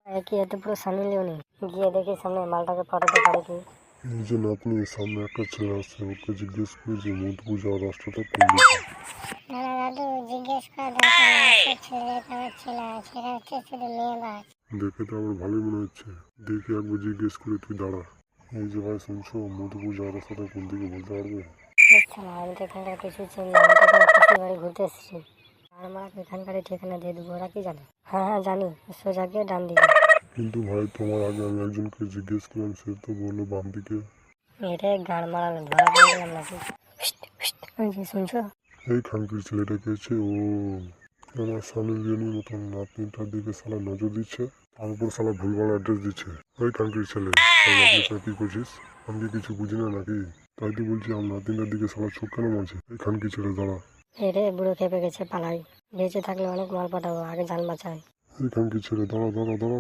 কি এত পুরো সানি লিওনি গিয়ে দেখি সামনে মালটাকে পাঠাতে পারে কি। এই যে আপনি সামনে একটা ছেলে আসছে, ওকে জিজ্ঞেস করে যে মধুপুর যাওয়ার রাস্তাটা কোন দিকে। দাদা দাদু জিজ্ঞেস করা দরকার নেই, সব ছেলে আমার ছেলে আছে, এরা হচ্ছে শুধু মেয়ে বাস। দেখে তো আমার ভালোই মনে হচ্ছে, দেখে একবার জিজ্ঞেস করে তুই দাঁড়া। এই যে ভাই শুনছো, মধুপুর যাওয়ার রাস্তাটা কোন দিকে বলতে পারবে? বুঝছো না, আমি তো এখানকার কিছু চিনি না, আমি তো পিসির বাড়ি ঘুরতে এসেছি। আর আমার এখানকার ঠিকানা দিয়ে দেবো, ওরা কি জানে? হ্যাঁ হ্যাঁ জানি, সোজা গিয়ে ডান দিকে। কিন্তু ভাই তোমার আগে আমি একজনকে জিজ্ঞেস করলাম, সে তো বললো বাম দিকে। এটাই গাড় মারানো, ধরা পড়ে গেলাম নাকি? ওই যে শুনছো, এই খানকির ছেলেটা খেয়েছে, ও আমার সানি লিওনির মতন নাতনিটার দিকে সালা নজর দিচ্ছে, তার উপর সালা ভুলভাল অ্যাড্রেস দিচ্ছে। ওই খানকির ছেলে, সালা আপনি এখানে কি করছিস? আমি কি কিছু বুঝি না নাকি? তাই তো বলছি আমার নাতনিটার দিকে সালা চোখ কেন মারছে? এই খানকির ছেলে দাঁড়া। এরে বুড়ো খেপে গেছে, পালাই। বেঁচে থাকলে অনেক মাল পাঠাবো, আগে জান বাঁচাই। এই খানকির ছেলে দাঁড়া দাঁড়া দাঁড়া।